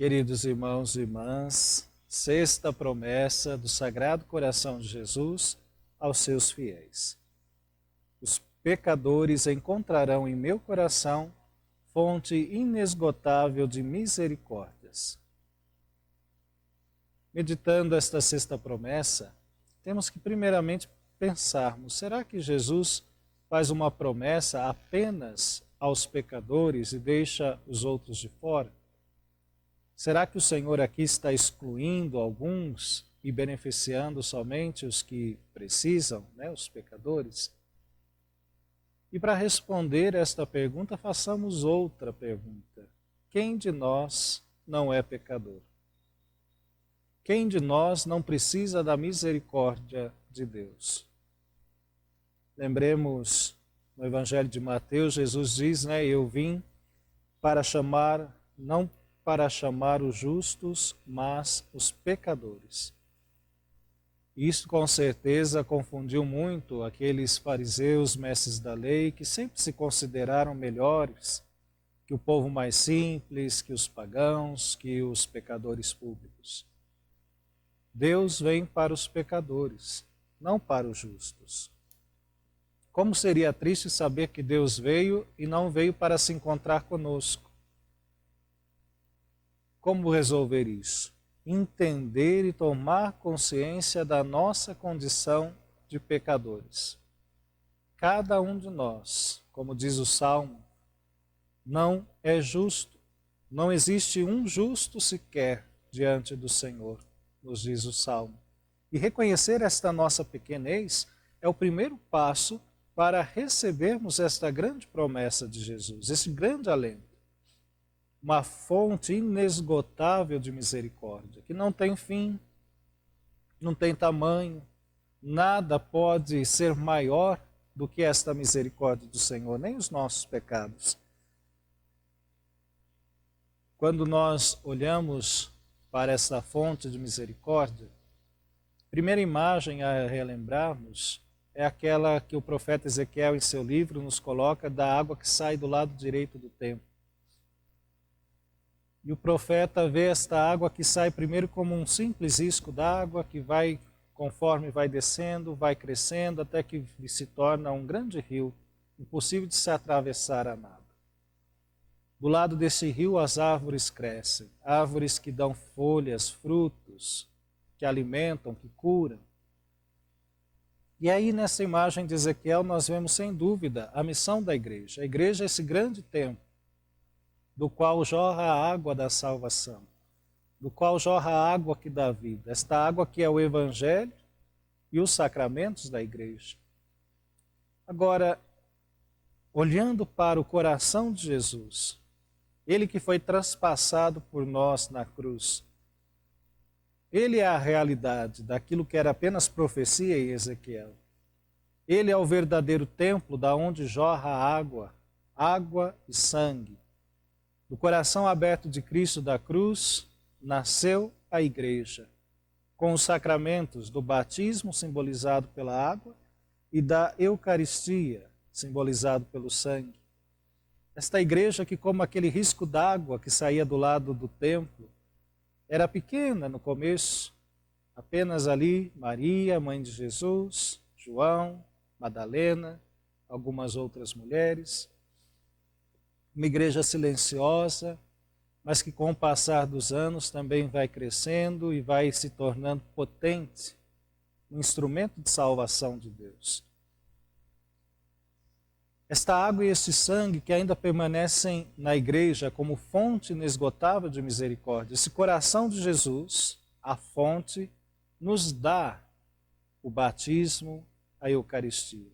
Queridos irmãos e irmãs, sexta promessa do Sagrado Coração de Jesus aos seus fiéis. Os pecadores encontrarão em meu coração fonte inesgotável de misericórdias. Meditando esta sexta promessa, temos que primeiramente pensarmos, será que Jesus faz uma promessa apenas aos pecadores e deixa os outros de fora? Será que o Senhor aqui está excluindo alguns e beneficiando somente os que precisam, os pecadores? E para responder esta pergunta, façamos outra pergunta. Quem de nós não é pecador? Quem de nós não precisa da misericórdia de Deus? Lembremos, no Evangelho de Mateus, Jesus diz, eu vim para chamar, não para chamar os justos, mas os pecadores. Isso com certeza confundiu muito aqueles fariseus, mestres da lei, que sempre se consideraram melhores que o povo mais simples, que os pagãos, que os pecadores públicos. Deus vem para os pecadores, não para os justos. Como seria triste saber que Deus veio e não veio para se encontrar conosco. Como resolver isso? Entender e tomar consciência da nossa condição de pecadores. Cada um de nós, como diz o Salmo, não é justo. Não existe um justo sequer diante do Senhor, nos diz o Salmo. E reconhecer esta nossa pequenez é o primeiro passo para recebermos esta grande promessa de Jesus, esse grande alento. Uma fonte inesgotável de misericórdia, que não tem fim, não tem tamanho, nada pode ser maior do que esta misericórdia do Senhor, nem os nossos pecados. Quando nós olhamos para esta fonte de misericórdia, a primeira imagem a relembrarmos é aquela que o profeta Ezequiel, em seu livro, nos coloca da água que sai do lado direito do templo. E o profeta vê esta água que sai primeiro como um simples risco d'água que vai, conforme vai descendo, vai crescendo, até que se torna um grande rio, impossível de se atravessar a nado. Do lado desse rio as árvores crescem, árvores que dão folhas, frutos, que alimentam, que curam. E aí nessa imagem de Ezequiel nós vemos sem dúvida a missão da igreja. A igreja é esse grande templo, do qual jorra a água da salvação, do qual jorra a água que dá vida, esta água que é o Evangelho e os sacramentos da igreja. Agora, olhando para o coração de Jesus, ele que foi transpassado por nós na cruz, ele é a realidade daquilo que era apenas profecia em Ezequiel. Ele é o verdadeiro templo da onde jorra a água, água e sangue. Do coração aberto de Cristo da cruz, nasceu a igreja, com os sacramentos do batismo, simbolizado pela água, e da Eucaristia, simbolizado pelo sangue. Esta igreja que, como aquele risco d'água que saía do lado do templo, era pequena no começo, apenas ali Maria, mãe de Jesus, João, Madalena, algumas outras mulheres. Uma igreja silenciosa, mas que com o passar dos anos também vai crescendo e vai se tornando potente, um instrumento de salvação de Deus. Esta água e este sangue que ainda permanecem na igreja como fonte inesgotável de misericórdia, esse coração de Jesus, a fonte, nos dá o batismo, a Eucaristia.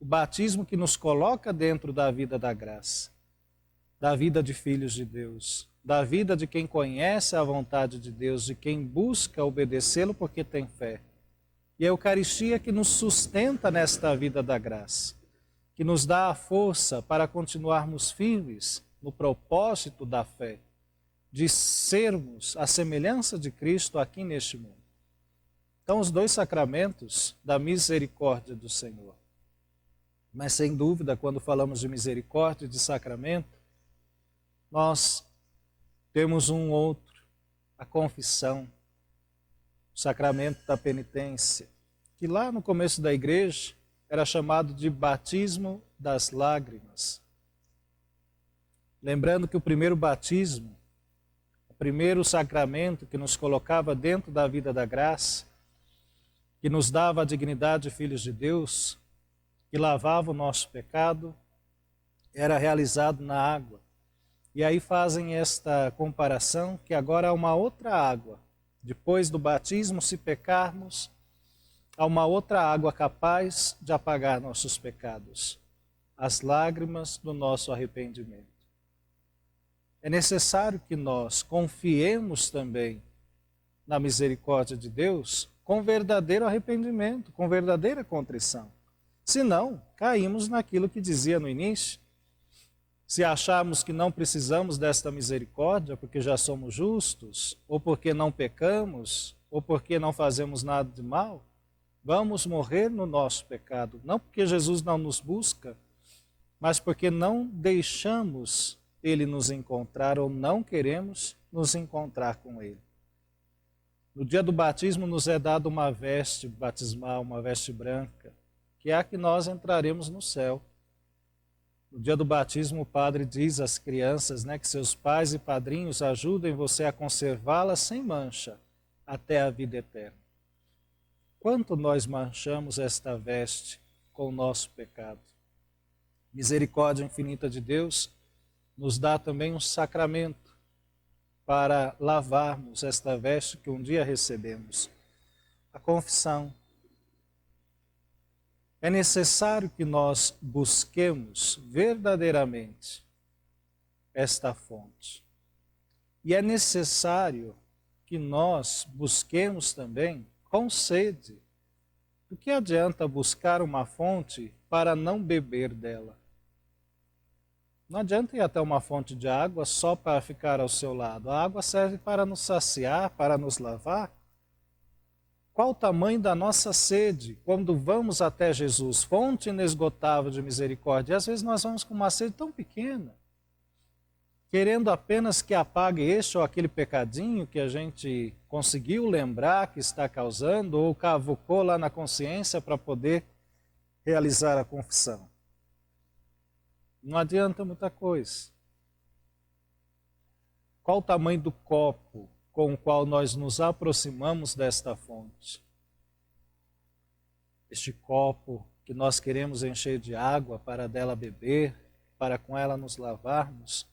O batismo que nos coloca dentro da vida da graça, da vida de filhos de Deus, da vida de quem conhece a vontade de Deus, de quem busca obedecê-lo porque tem fé. E a Eucaristia que nos sustenta nesta vida da graça, que nos dá a força para continuarmos firmes no propósito da fé, de sermos a semelhança de Cristo aqui neste mundo. Então, os dois sacramentos da misericórdia do Senhor. Mas, sem dúvida, quando falamos de misericórdia e de sacramento, nós Temos um outro, a confissão, o sacramento da penitência, que lá no começo da igreja era chamado de batismo das lágrimas. Lembrando que o primeiro batismo, o primeiro sacramento que nos colocava dentro da vida da graça, que nos dava a dignidade de filhos de Deus, que lavava o nosso pecado, era realizado na água. E aí fazem esta comparação que agora há uma outra água. Depois do batismo, se pecarmos, há uma outra água capaz de apagar nossos pecados, as lágrimas do nosso arrependimento. É necessário que nós confiemos também na misericórdia de Deus com verdadeiro arrependimento, com verdadeira contrição. Senão, caímos naquilo que dizia no início. Se acharmos que não precisamos desta misericórdia porque já somos justos, ou porque não pecamos, ou porque não fazemos nada de mal, vamos morrer no nosso pecado. Não porque Jesus não nos busca, mas porque não deixamos Ele nos encontrar ou não queremos nos encontrar com Ele. No dia do batismo nos é dada uma veste batismal, uma veste branca, que é a que nós entraremos no céu. No dia do batismo o padre diz às crianças, que seus pais e padrinhos ajudem você a conservá-la sem mancha até a vida eterna. Quanto nós manchamos esta veste com o nosso pecado? Misericórdia infinita de Deus nos dá também um sacramento para lavarmos esta veste que um dia recebemos. A confissão. É necessário que nós busquemos verdadeiramente esta fonte. E é necessário que nós busquemos também com sede. Do que adianta buscar uma fonte para não beber dela? Não adianta ir até uma fonte de água só para ficar ao seu lado. A água serve para nos saciar, para nos lavar. Qual o tamanho da nossa sede quando vamos até Jesus, fonte inesgotável de misericórdia? E às vezes nós vamos com uma sede tão pequena, querendo apenas que apague este ou aquele pecadinho que a gente conseguiu lembrar que está causando ou cavucou lá na consciência para poder realizar a confissão. Não adianta muita coisa. Qual o tamanho do copo com o qual nós nos aproximamos desta fonte? Este copo que nós queremos encher de água para dela beber, para com ela nos lavarmos,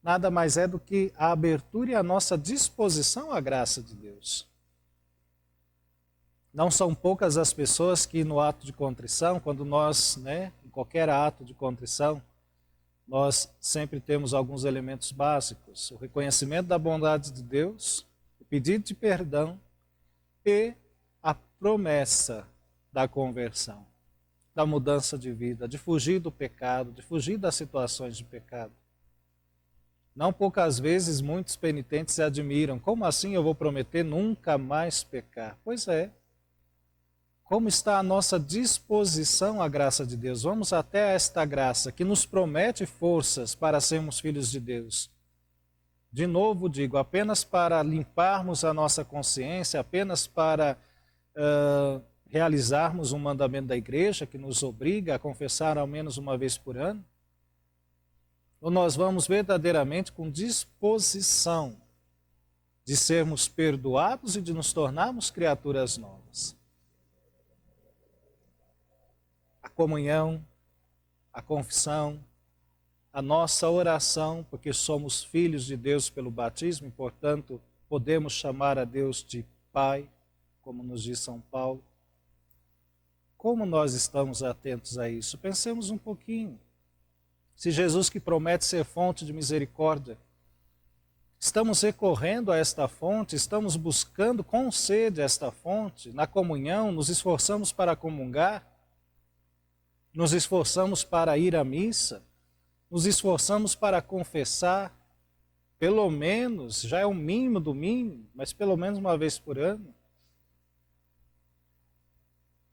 nada mais é do que a abertura e a nossa disposição à graça de Deus. Não são poucas as pessoas que no ato de contrição, quando nós, em qualquer ato de contrição, nós sempre temos alguns elementos básicos: o reconhecimento da bondade de Deus, o pedido de perdão e a promessa da conversão, da mudança de vida, de fugir do pecado, de fugir das situações de pecado. Não poucas vezes muitos penitentes se admiram: como assim eu vou prometer nunca mais pecar? Pois é. Como está a nossa disposição à graça de Deus? Vamos até esta graça que nos promete forças para sermos filhos de Deus. De novo digo, apenas para limparmos a nossa consciência, apenas para realizarmos um mandamento da igreja que nos obriga a confessar ao menos uma vez por ano? Ou nós vamos verdadeiramente com disposição de sermos perdoados e de nos tornarmos criaturas novas? A comunhão, a confissão, a nossa oração, porque somos filhos de Deus pelo batismo e, portanto, podemos chamar a Deus de Pai, como nos diz São Paulo. Como nós estamos atentos a isso? Pensemos um pouquinho. Se Jesus, que promete ser fonte de misericórdia, estamos recorrendo a esta fonte, estamos buscando com sede esta fonte, na comunhão, nos esforçamos para comungar, nos esforçamos para ir à missa, nos esforçamos para confessar, pelo menos, já é o mínimo do mínimo, mas pelo menos uma vez por ano.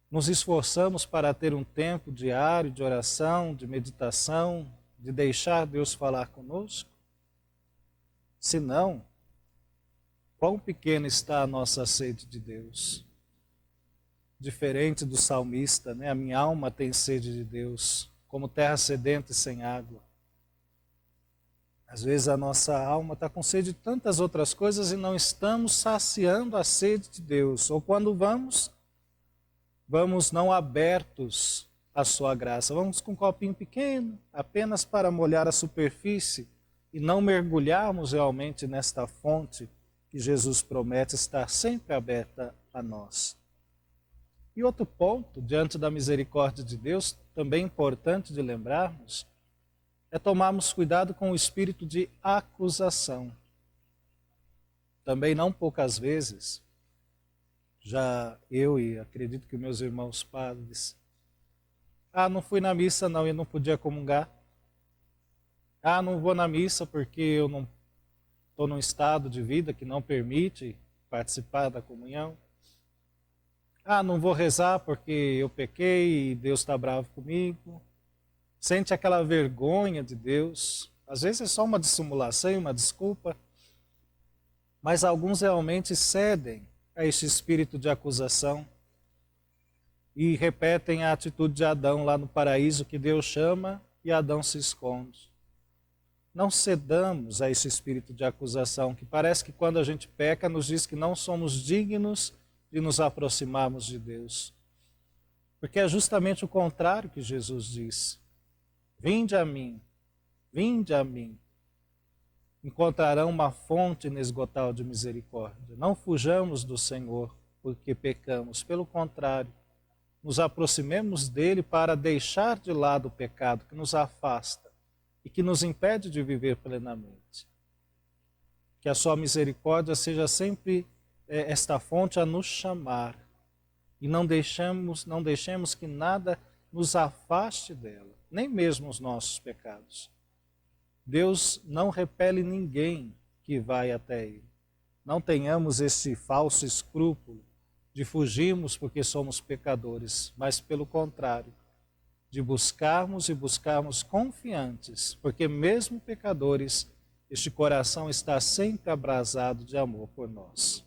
Nos esforçamos para ter um tempo diário de oração, de meditação, de deixar Deus falar conosco. Senão, quão pequena está a nossa sede de Deus. Diferente do salmista, né? A minha alma tem sede de Deus, como terra sedenta e sem água. Às vezes a nossa alma está com sede de tantas outras coisas e não estamos saciando a sede de Deus. Ou quando vamos não abertos à sua graça. Vamos com um copinho pequeno, apenas para molhar a superfície e não mergulharmos realmente nesta fonte que Jesus promete estar sempre aberta a nós. E outro ponto, diante da misericórdia de Deus, também importante de lembrarmos, é tomarmos cuidado com o espírito de acusação. Também não poucas vezes, já eu e acredito que meus irmãos padres, não fui na missa não, eu não podia comungar. Não vou na missa porque eu não estou num estado de vida que não permite participar da comunhão. Não vou rezar porque eu pequei e Deus está bravo comigo. Sente aquela vergonha de Deus. Às vezes é só uma dissimulação e uma desculpa. Mas alguns realmente cedem a esse espírito de acusação e repetem a atitude de Adão lá no paraíso, que Deus chama e Adão se esconde. Não cedamos a esse espírito de acusação, que parece que quando a gente peca nos diz que não somos dignos de nos aproximarmos de Deus. Porque é justamente o contrário que Jesus diz. Vinde a mim, encontrarão uma fonte inesgotável de misericórdia. Não fujamos do Senhor porque pecamos, pelo contrário, nos aproximemos dele para deixar de lado o pecado que nos afasta e que nos impede de viver plenamente. Que a sua misericórdia seja sempre esta fonte a nos chamar e não deixemos que nada nos afaste dela, nem mesmo os nossos pecados. Deus não repele ninguém que vai até ele. Não tenhamos esse falso escrúpulo de fugirmos porque somos pecadores, mas pelo contrário, de buscarmos confiantes, porque mesmo pecadores, este coração está sempre abrasado de amor por nós.